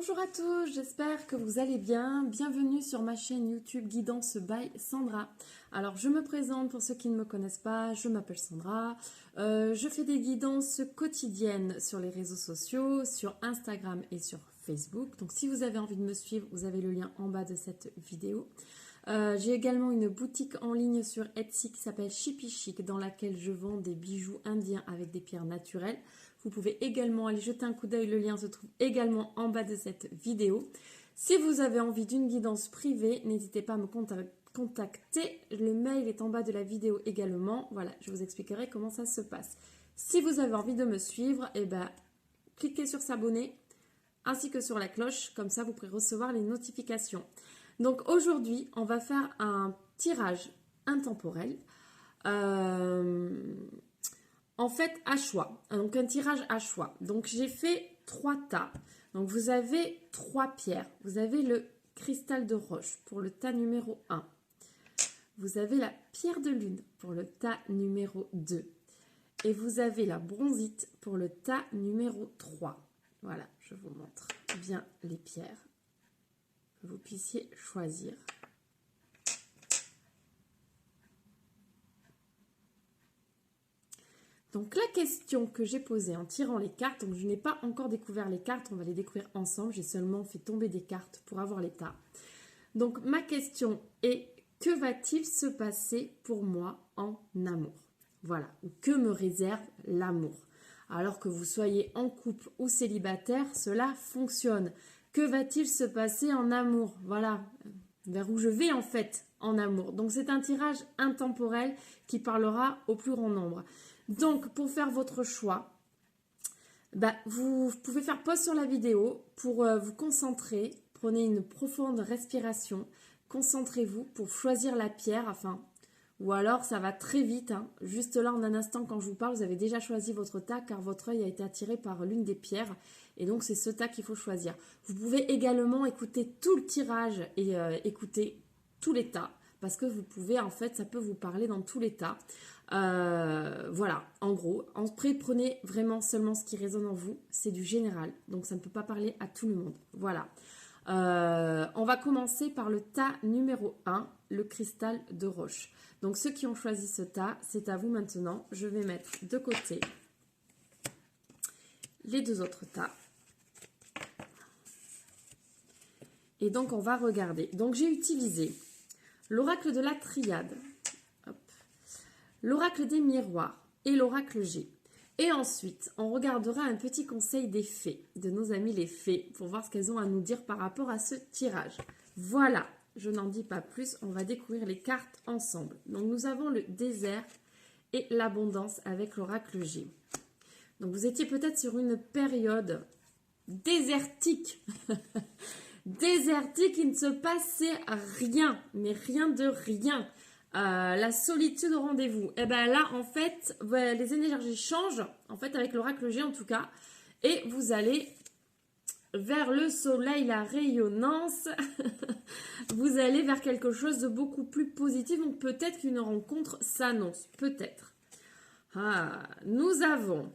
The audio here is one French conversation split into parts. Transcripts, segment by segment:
Bonjour à tous, j'espère que vous allez bien. Bienvenue sur ma chaîne YouTube Guidance by Sandra. Alors je me présente pour ceux qui ne me connaissent pas, je m'appelle Sandra. Je fais des guidances quotidiennes sur les réseaux sociaux, sur Instagram et sur Facebook. Donc si vous avez envie de me suivre, vous avez le lien en bas de cette vidéo. J'ai également une boutique en ligne sur Etsy qui s'appelle Chippy Chic dans laquelle je vends des bijoux indiens avec des pierres naturelles. Vous pouvez également aller jeter un coup d'œil, le lien se trouve également en bas de cette vidéo. Si vous avez envie d'une guidance privée, n'hésitez pas à me contacter. Le mail est en bas de la vidéo également. Voilà, je vous expliquerai comment ça se passe. Si vous avez envie de me suivre, cliquez sur s'abonner ainsi que sur la cloche. Comme ça, vous pourrez recevoir les notifications. Donc aujourd'hui, on va faire un tirage intemporel. En fait, à choix. Donc, un tirage à choix. Donc, j'ai fait 3 tas. Donc, vous avez 3 pierres. Vous avez le cristal de roche pour le tas numéro 1. Vous avez la pierre de lune pour le tas numéro 2. Et vous avez la bronzite pour le tas numéro 3. Voilà, je vous montre bien les pierres. Que vous puissiez choisir. Donc la question que j'ai posée en tirant les cartes, donc je n'ai pas encore découvert les cartes, on va les découvrir ensemble, j'ai seulement fait tomber des cartes pour avoir l'état. Donc ma question est, que va-t-il se passer pour moi en amour? Voilà, ou que me réserve l'amour? Alors que vous soyez en couple ou célibataire, cela fonctionne. Que va-t-il se passer en amour? Voilà, vers où je vais en fait en amour. Donc c'est un tirage intemporel qui parlera au plus grand nombre. Donc, pour faire votre choix, vous pouvez faire pause sur la vidéo pour vous concentrer. Prenez une profonde respiration. Concentrez-vous pour choisir la pierre. Ou alors, ça va très vite. Juste là, en un instant, quand je vous parle, vous avez déjà choisi votre tas car votre œil a été attiré par l'une des pierres. Et donc, c'est ce tas qu'il faut choisir. Vous pouvez également écouter tout le tirage et écouter tous les tas. Parce que vous pouvez, en fait, ça peut vous parler dans tous les tas. Voilà, en gros, prenez vraiment seulement ce qui résonne en vous, c'est du général, donc ça ne peut pas parler à tout le monde. Voilà, on va commencer par le tas numéro 1, le cristal de roche. Donc ceux qui ont choisi ce tas, c'est à vous maintenant. Je vais mettre de côté les 2 autres tas. Et donc on va regarder. Donc j'ai utilisé l'oracle de la triade, l'oracle des miroirs et l'oracle G. Et ensuite, on regardera un petit conseil des fées, de nos amis les fées, pour voir ce qu'elles ont à nous dire par rapport à ce tirage. Voilà, je n'en dis pas plus, on va découvrir les cartes ensemble. Donc nous avons le désert et l'abondance avec l'oracle G. Donc vous étiez peut-être sur une période désertique. Désertique, il ne se passait rien, mais rien de rien. La solitude au rendez-vous. Et bien là, en fait, les énergies changent, en fait, avec l'oracle G en tout cas, et vous allez vers le soleil, la rayonnance, vous allez vers quelque chose de beaucoup plus positif, donc peut-être qu'une rencontre s'annonce, peut-être. Nous avons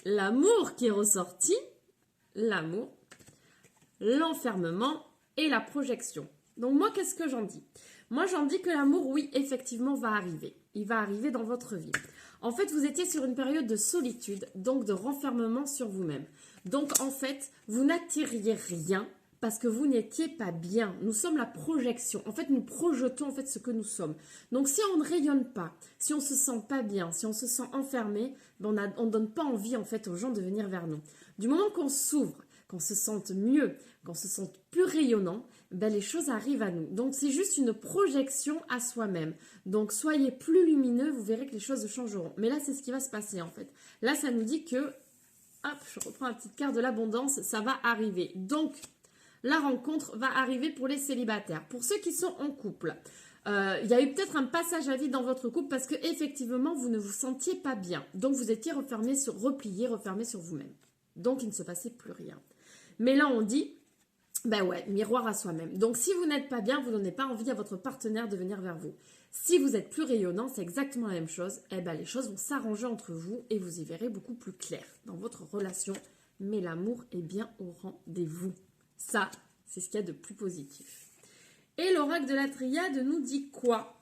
l'amour qui est ressorti, l'amour, l'enfermement et la projection. Donc moi, qu'est-ce que j'en dis? Moi, j'en dis que l'amour, oui, effectivement, va arriver. Il va arriver dans votre vie. En fait, vous étiez sur une période de solitude, donc de renfermement sur vous-même. Donc, en fait, vous n'attiriez rien parce que vous n'étiez pas bien. Nous sommes la projection. En fait, nous projetons en fait ce que nous sommes. Donc, si on ne rayonne pas, si on ne se sent pas bien, si on se sent enfermé, on ne donne pas envie en fait aux gens de venir vers nous. Du moment qu'on s'ouvre, qu'on se sente mieux, qu'on se sente plus rayonnant, les choses arrivent à nous. Donc, c'est juste une projection à soi-même. Donc, soyez plus lumineux, vous verrez que les choses changeront. Mais là, c'est ce qui va se passer, en fait. Là, ça nous dit que, hop, je reprends la petite carte de l'abondance, ça va arriver. Donc, la rencontre va arriver pour les célibataires. Pour ceux qui sont en couple, il y a eu peut-être un passage à vide dans votre couple parce que effectivement, vous ne vous sentiez pas bien. Donc, vous étiez replié sur vous-même. Donc, il ne se passait plus rien. Mais là, on dit... miroir à soi-même. Donc, si vous n'êtes pas bien, vous ne donnez pas envie à votre partenaire de venir vers vous. Si vous êtes plus rayonnant, c'est exactement la même chose. Les choses vont s'arranger entre vous et vous y verrez beaucoup plus clair dans votre relation. Mais l'amour est bien au rendez-vous. Ça, c'est ce qu'il y a de plus positif. Et l'oracle de la Triade nous dit quoi?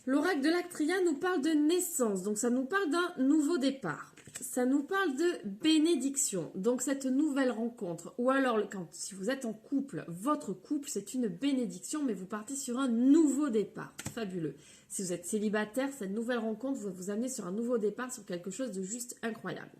L'oracle de la Triade nous parle de naissance, donc ça nous parle d'un nouveau départ. Ça nous parle de bénédiction, donc cette nouvelle rencontre. Ou alors, si vous êtes en couple, votre couple, c'est une bénédiction, mais vous partez sur un nouveau départ. Fabuleux. Si vous êtes célibataire, cette nouvelle rencontre va vous amener sur un nouveau départ, sur quelque chose de juste incroyable.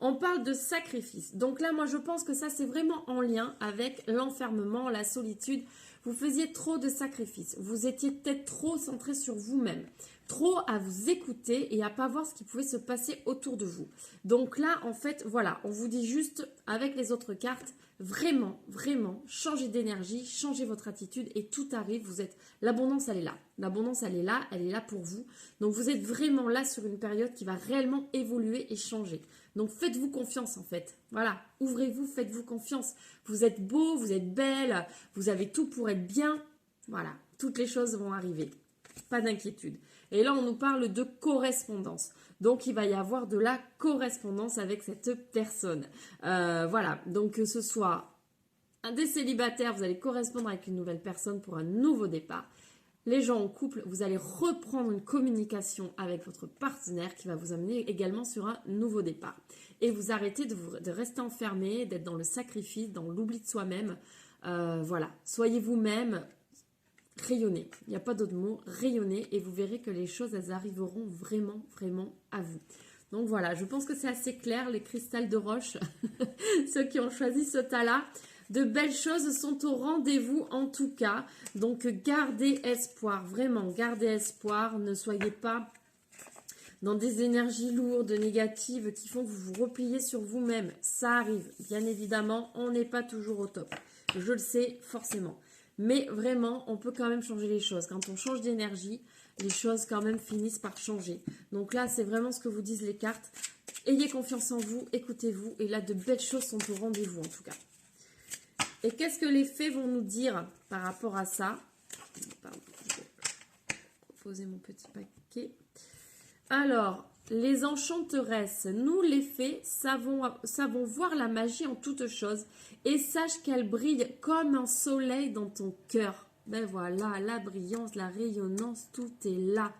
On parle de sacrifice. Donc là, moi, je pense que ça, c'est vraiment en lien avec l'enfermement, la solitude. Vous faisiez trop de sacrifices. Vous étiez peut-être trop centré sur vous-même. Trop à vous écouter et à pas voir ce qui pouvait se passer autour de vous. Donc là, en fait, voilà, on vous dit juste, avec les autres cartes, vraiment, vraiment, changez d'énergie, changez votre attitude et tout arrive. L'abondance, elle est là. L'abondance, elle est là pour vous. Donc vous êtes vraiment là sur une période qui va réellement évoluer et changer. Donc faites-vous confiance en fait. Voilà, ouvrez-vous, faites-vous confiance. Vous êtes beau, vous êtes belle, vous avez tout pour être bien. Voilà, toutes les choses vont arriver. Pas d'inquiétude. Et là, on nous parle de correspondance. Donc, il va y avoir de la correspondance avec cette personne. Voilà, donc que ce soit un des célibataires, vous allez correspondre avec une nouvelle personne pour un nouveau départ. Les gens en couple, vous allez reprendre une communication avec votre partenaire qui va vous amener également sur un nouveau départ. Et vous arrêtez de rester enfermé, d'être dans le sacrifice, dans l'oubli de soi-même. Voilà, soyez vous-même. Rayonnez, il n'y a pas d'autre mot, rayonnez et vous verrez que les choses, elles arriveront vraiment, vraiment à vous. Donc voilà, je pense que c'est assez clair, les cristals de roche, ceux qui ont choisi ce tas-là. De belles choses sont au rendez-vous en tout cas, donc gardez espoir, vraiment, gardez espoir, ne soyez pas dans des énergies lourdes, négatives, qui font que vous vous repliez sur vous-même. Ça arrive, bien évidemment, on n'est pas toujours au top, je le sais forcément. Mais vraiment, on peut quand même changer les choses. Quand on change d'énergie, les choses quand même finissent par changer. Donc là, c'est vraiment ce que vous disent les cartes. Ayez confiance en vous, écoutez-vous. Et là, de belles choses sont au rendez-vous en tout cas. Et qu'est-ce que les fées vont nous dire par rapport à ça? Pardon, je vais poser mon petit paquet. Alors, les enchanteresses, nous les fées, savons voir la magie en toutes choses et sache qu'elle brille comme un soleil dans ton cœur. Ben voilà, la brillance, la rayonnance, tout est là.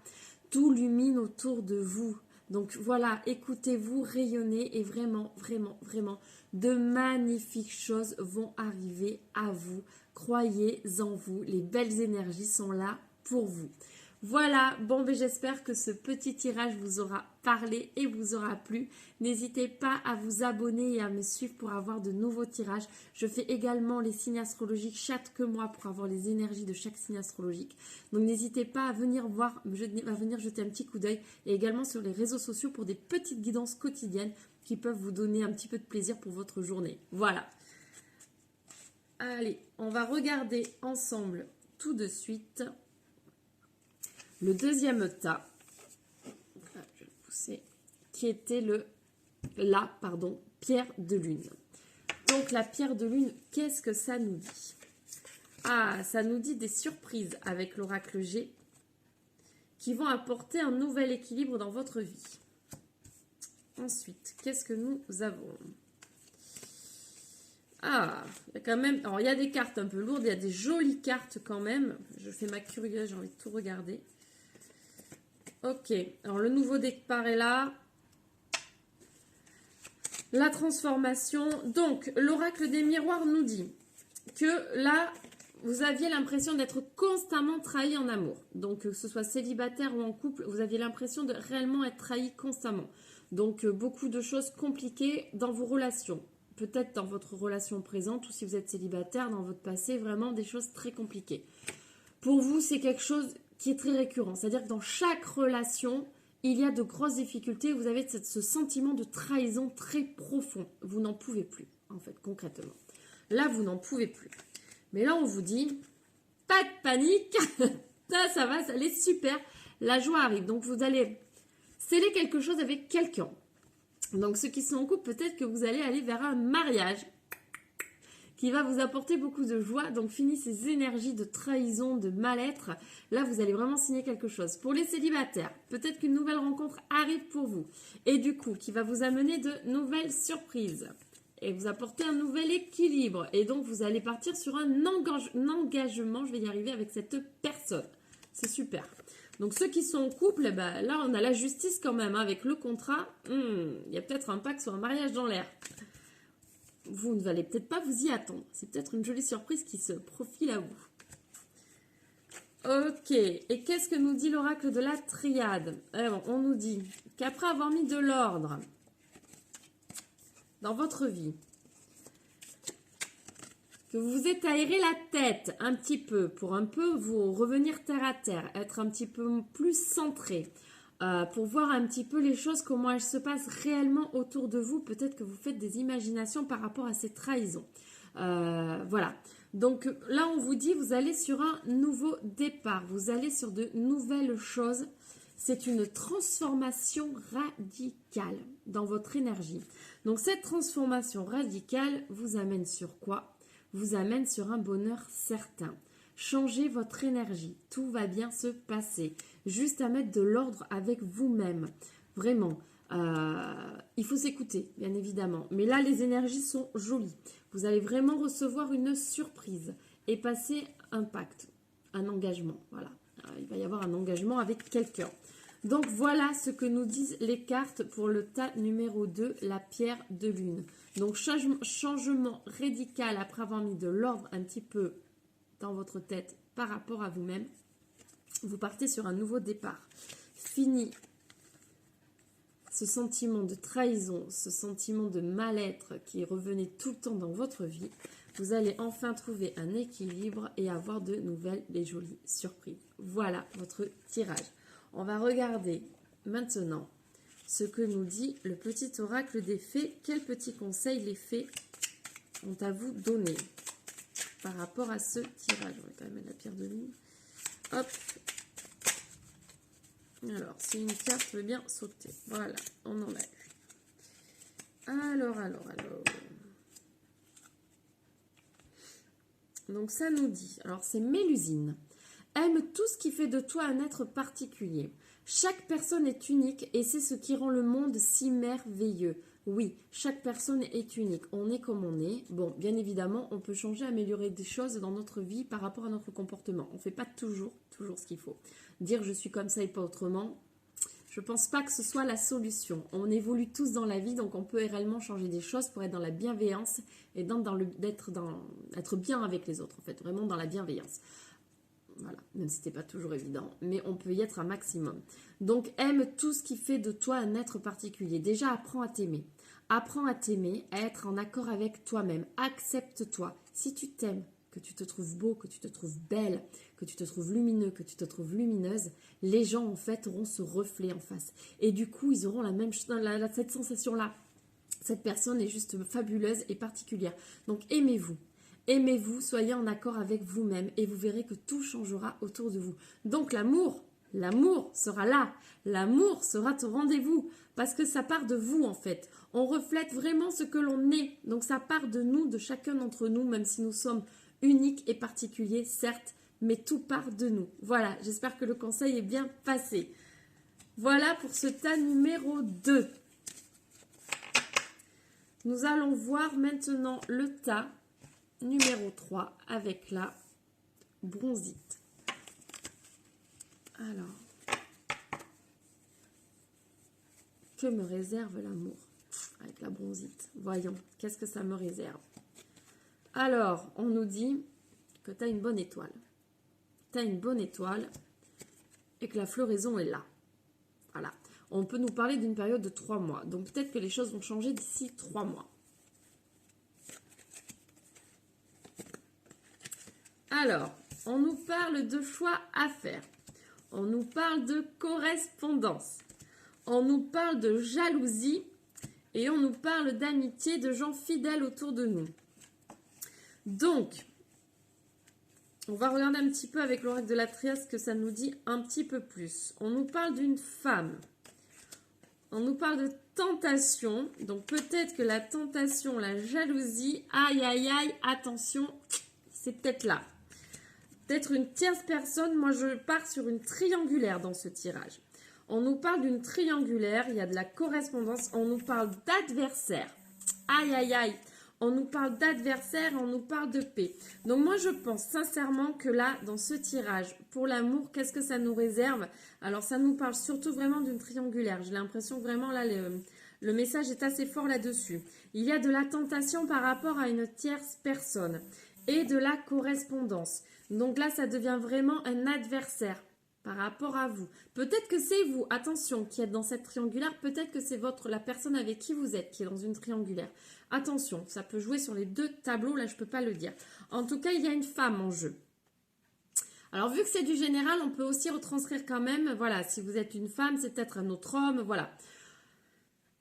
Tout illumine autour de vous. Donc voilà, écoutez-vous, rayonnez et vraiment, vraiment, vraiment, de magnifiques choses vont arriver à vous. Croyez en vous, les belles énergies sont là pour vous. Voilà, bon, ben j'espère que ce petit tirage vous aura parlé et vous aura plu. N'hésitez pas à vous abonner et à me suivre pour avoir de nouveaux tirages. Je fais également les signes astrologiques chaque mois pour avoir les énergies de chaque signe astrologique. Donc n'hésitez pas à venir voir, à venir jeter un petit coup d'œil et également sur les réseaux sociaux pour des petites guidances quotidiennes qui peuvent vous donner un petit peu de plaisir pour votre journée. Voilà. Allez, on va regarder ensemble tout de suite le deuxième tas, je vais le pousser, qui était pierre de lune. Donc la pierre de lune, qu'est-ce que ça nous dit? Ah, ça nous dit des surprises avec l'oracle G qui vont apporter un nouvel équilibre dans votre vie. Ensuite, qu'est-ce que nous avons? Ah, il y a quand même, alors il y a des cartes un peu lourdes, il y a des jolies cartes quand même. Je fais ma curieuse, j'ai envie de tout regarder. Ok, alors le nouveau départ est là. La transformation. Donc, l'oracle des miroirs nous dit que là, vous aviez l'impression d'être constamment trahi en amour. Donc, que ce soit célibataire ou en couple, vous aviez l'impression de réellement être trahi constamment. Donc, beaucoup de choses compliquées dans vos relations. Peut-être dans votre relation présente ou si vous êtes célibataire, dans votre passé, vraiment des choses très compliquées. Pour vous, c'est quelque chose qui est très récurrent. C'est-à-dire que dans chaque relation, il y a de grosses difficultés. Vous avez ce sentiment de trahison très profond. Vous n'en pouvez plus, en fait, concrètement. Là, vous n'en pouvez plus. Mais là, on vous dit, pas de panique. Ça va, ça allait super. La joie arrive. Donc, vous allez sceller quelque chose avec quelqu'un. Donc, ceux qui sont en couple, peut-être que vous allez aller vers un mariage qui va vous apporter beaucoup de joie. Donc, fini ces énergies de trahison, de mal-être. Là, vous allez vraiment signer quelque chose. Pour les célibataires, peut-être qu'une nouvelle rencontre arrive pour vous. Et du coup, qui va vous amener de nouvelles surprises. et vous apportez un nouvel équilibre. Et donc, vous allez partir sur un engagement, je vais y arriver, avec cette personne. C'est super. Donc, ceux qui sont en couple, ben, là, on a la justice quand même. Hein, avec le contrat, il y a peut-être un pacte sur un mariage dans l'air. Vous ne allez peut-être pas vous y attendre. C'est peut-être une jolie surprise qui se profile à vous. Ok, et qu'est-ce que nous dit l'oracle de la triade? Alors, on nous dit qu'après avoir mis de l'ordre dans votre vie, que vous vous êtes aéré la tête un petit peu pour un peu vous revenir terre à terre, être un petit peu plus centré, pour voir un petit peu les choses, comment elles se passent réellement autour de vous. Peut-être que vous faites des imaginations par rapport à ces trahisons. Voilà. Donc là, on vous dit, vous allez sur un nouveau départ. Vous allez sur de nouvelles choses. C'est une transformation radicale dans votre énergie. Donc cette transformation radicale vous amène sur quoi? Vous amène sur un bonheur certain. Changez votre énergie. Tout va bien se passer. Juste à mettre de l'ordre avec vous-même. Vraiment. Il faut s'écouter, bien évidemment. Mais là, les énergies sont jolies. Vous allez vraiment recevoir une surprise et passer un pacte, un engagement. Voilà, il va y avoir un engagement avec quelqu'un. Donc, voilà ce que nous disent les cartes pour le tas numéro 2, la pierre de lune. Donc, changement radical après avoir mis de l'ordre un petit peu dans votre tête par rapport à vous-même. Vous partez sur un nouveau départ. Fini ce sentiment de trahison, ce sentiment de mal-être qui revenait tout le temps dans votre vie, vous allez enfin trouver un équilibre et avoir de nouvelles et jolies surprises. Voilà votre tirage. On va regarder maintenant ce que nous dit le petit oracle des fées. Quels petits conseils les fées ont à vous donner par rapport à ce tirage? On va quand même mettre la pierre de lune. Hop. Alors, si une carte veut bien sauter. Voilà, on en a eu. Alors. Donc, ça nous dit, alors c'est Mélusine. Aime tout ce qui fait de toi un être particulier. Chaque personne est unique et c'est ce qui rend le monde si merveilleux. Oui, chaque personne est unique. On est comme on est. Bon, bien évidemment, on peut changer, améliorer des choses dans notre vie par rapport à notre comportement. On ne fait pas toujours ce qu'il faut. Dire je suis comme ça et pas autrement, je ne pense pas que ce soit la solution. On évolue tous dans la vie, donc on peut réellement changer des choses pour être dans la bienveillance et être bien avec les autres, en fait, vraiment dans la bienveillance. Voilà, même si ce n'est pas toujours évident, mais on peut y être un maximum. Donc, aime tout ce qui fait de toi un être particulier. Déjà, apprends à t'aimer. Apprends à t'aimer, à être en accord avec toi-même. Accepte-toi. Si tu t'aimes, que tu te trouves beau, que tu te trouves belle, que tu te trouves lumineux, que tu te trouves lumineuse, les gens, en fait, auront ce reflet en face. Et du coup, ils auront cette sensation-là. Cette personne est juste fabuleuse et particulière. Donc, aimez-vous. Aimez-vous, soyez en accord avec vous-même et vous verrez que tout changera autour de vous. Donc l'amour sera là. L'amour sera au rendez-vous parce que ça part de vous en fait. On reflète vraiment ce que l'on est. Donc ça part de nous, de chacun d'entre nous, même si nous sommes uniques et particuliers, certes, mais tout part de nous. Voilà, j'espère que le conseil est bien passé. Voilà pour ce tas numéro 2. Nous allons voir maintenant le tas numéro 3 avec la bronzite. Alors, que me réserve l'amour avec la bronzite? Voyons, qu'est-ce que ça me réserve? Alors, on nous dit que tu as une bonne étoile. Tu as une bonne étoile et que la floraison est là. Voilà. On peut nous parler d'une période de 3 mois. Donc, peut-être que les choses vont changer d'ici 3 mois. Alors, on nous parle de choix à faire. On nous parle de correspondance. On nous parle de jalousie. Et on nous parle d'amitié, de gens fidèles autour de nous. Donc, on va regarder un petit peu avec l'oracle de la triade ce que ça nous dit un petit peu plus. On nous parle d'une femme. On nous parle de tentation. Donc, peut-être que la tentation, la jalousie, aïe, aïe, aïe, attention, c'est peut-être là. Peut-être une tierce personne, moi je pars sur une triangulaire dans ce tirage. On nous parle d'une triangulaire, il y a de la correspondance, on nous parle d'adversaire. Aïe, aïe, aïe. on nous parle d'adversaire, on nous parle de paix. Donc moi je pense sincèrement que là, dans ce tirage, pour l'amour, qu'est-ce que ça nous réserve? Alors ça nous parle surtout vraiment d'une triangulaire. J'ai l'impression que vraiment là, le message est assez fort là-dessus. Il y a de la tentation par rapport à une tierce personne et de la correspondance. Donc là, ça devient vraiment un adversaire par rapport à vous. Peut-être que c'est vous, attention, qui êtes dans cette triangulaire, peut-être que c'est la personne avec qui vous êtes qui est dans une triangulaire. Attention, ça peut jouer sur les deux tableaux, là je ne peux pas le dire. En tout cas, il y a une femme en jeu. Alors vu que c'est du général, on peut aussi retranscrire quand même, voilà, si vous êtes une femme, c'est peut-être un autre homme, voilà.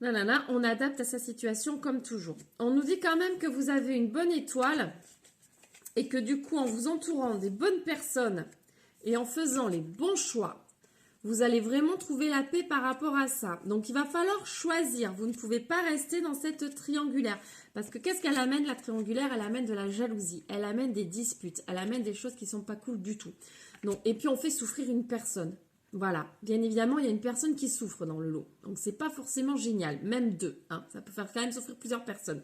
Nanana, on adapte à sa situation comme toujours. On nous dit quand même que vous avez une bonne étoile et que du coup, en vous entourant des bonnes personnes et en faisant les bons choix, vous allez vraiment trouver la paix par rapport à ça. Donc, il va falloir choisir. Vous ne pouvez pas rester dans cette triangulaire. Parce que qu'est-ce qu'elle amène, la triangulaire? Elle amène de la jalousie. Elle amène des disputes. Elle amène des choses qui ne sont pas cool du tout. Donc, et puis, on fait souffrir une personne. Voilà. Bien évidemment, il y a une personne qui souffre dans le lot. Donc, c'est pas forcément génial. Même deux. Hein. Ça peut faire quand même souffrir plusieurs personnes.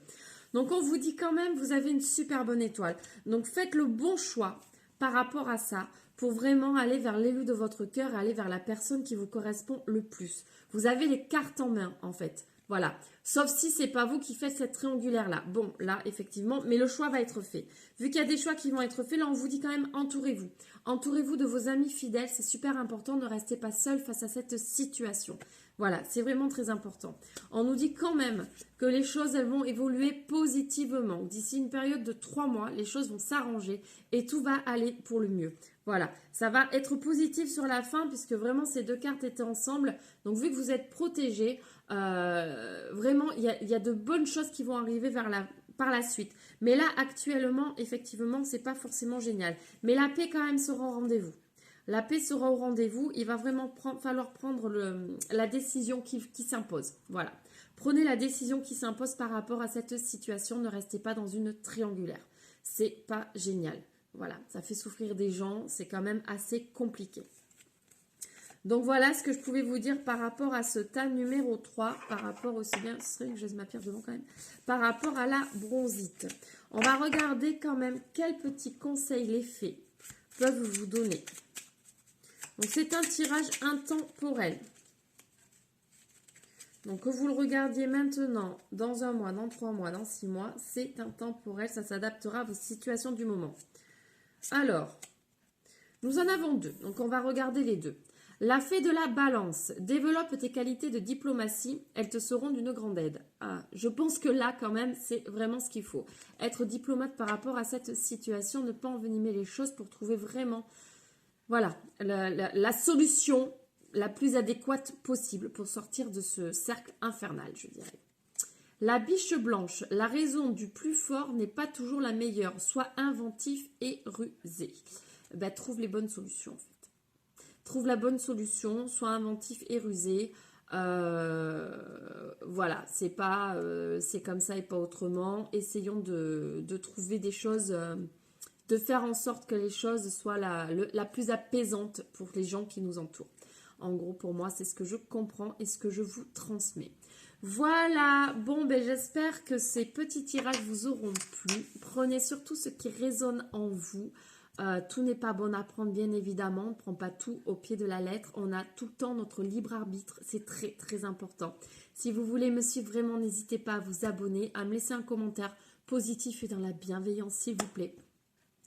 Donc, on vous dit quand même, vous avez une super bonne étoile. Donc, faites le bon choix par rapport à ça, pour vraiment aller vers l'élu de votre cœur, aller vers la personne qui vous correspond le plus. Vous avez les cartes en main, en fait. Voilà. Sauf si c'est pas vous qui faites cette triangulaire-là. Bon, là, effectivement, mais le choix va être fait. Vu qu'il y a des choix qui vont être faits, là, on vous dit quand même, entourez-vous. Entourez-vous de vos amis fidèles. C'est super important. Ne restez pas seul face à cette situation. Voilà, c'est vraiment très important. On nous dit quand même que les choses, elles vont évoluer positivement. D'ici une période de 3 mois, les choses vont s'arranger et tout va aller pour le mieux. Voilà, ça va être positif sur la fin puisque vraiment ces deux cartes étaient ensemble. Donc vu que vous êtes protégés, vraiment il y a de bonnes choses qui vont arriver par la suite. Mais là actuellement, effectivement, c'est pas forcément génial. Mais la paix quand même sera au rendez-vous. La paix sera au rendez-vous. Il va vraiment falloir prendre la décision qui s'impose. Voilà. Prenez la décision qui s'impose par rapport à cette situation. Ne restez pas dans une triangulaire. C'est pas génial. Voilà, ça fait souffrir des gens, c'est quand même assez compliqué. Donc voilà ce que je pouvais vous dire par rapport à ce tas numéro 3, par rapport aussi bien, ce serait que je laisse ma pierre devant quand même, par rapport à la bronzite. On va regarder quand même quels petits conseils les fées peuvent vous donner. Donc c'est un tirage intemporel. Donc que vous le regardiez maintenant, dans 1 mois, dans 3 mois, dans 6 mois, c'est intemporel, ça s'adaptera à vos situations du moment. Alors, nous en avons 2, donc on va regarder les 2. La fée de la balance, développe tes qualités de diplomatie, elles te seront d'une grande aide. Ah, je pense que là, quand même, c'est vraiment ce qu'il faut. Être diplomate par rapport à cette situation, ne pas envenimer les choses pour trouver vraiment, voilà, la solution la plus adéquate possible pour sortir de ce cercle infernal, je dirais. La biche blanche, la raison du plus fort n'est pas toujours la meilleure. Sois inventif et rusé. Ben, trouve les bonnes solutions en fait. Trouve la bonne solution, sois inventif et rusé. Voilà, c'est comme ça et pas autrement. Essayons de trouver des choses, de faire en sorte que les choses soient la plus apaisante pour les gens qui nous entourent. En gros, pour moi, c'est ce que je comprends et ce que je vous transmets. Voilà, bon, ben j'espère que ces petits tirages vous auront plu. Prenez surtout ce qui résonne en vous. Tout n'est pas bon à prendre, bien évidemment. On ne prend pas tout au pied de la lettre. On a tout le temps notre libre arbitre. C'est très, très important. Si vous voulez me suivre vraiment, n'hésitez pas à vous abonner, à me laisser un commentaire positif et dans la bienveillance, s'il vous plaît.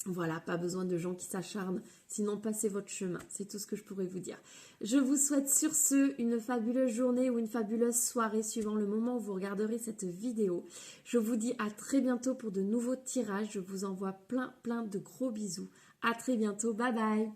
Voilà, pas besoin de gens qui s'acharnent, sinon passez votre chemin, c'est tout ce que je pourrais vous dire. Je vous souhaite sur ce une fabuleuse journée ou une fabuleuse soirée suivant le moment où vous regarderez cette vidéo. Je vous dis à très bientôt pour de nouveaux tirages, je vous envoie plein de gros bisous. À très bientôt, bye bye.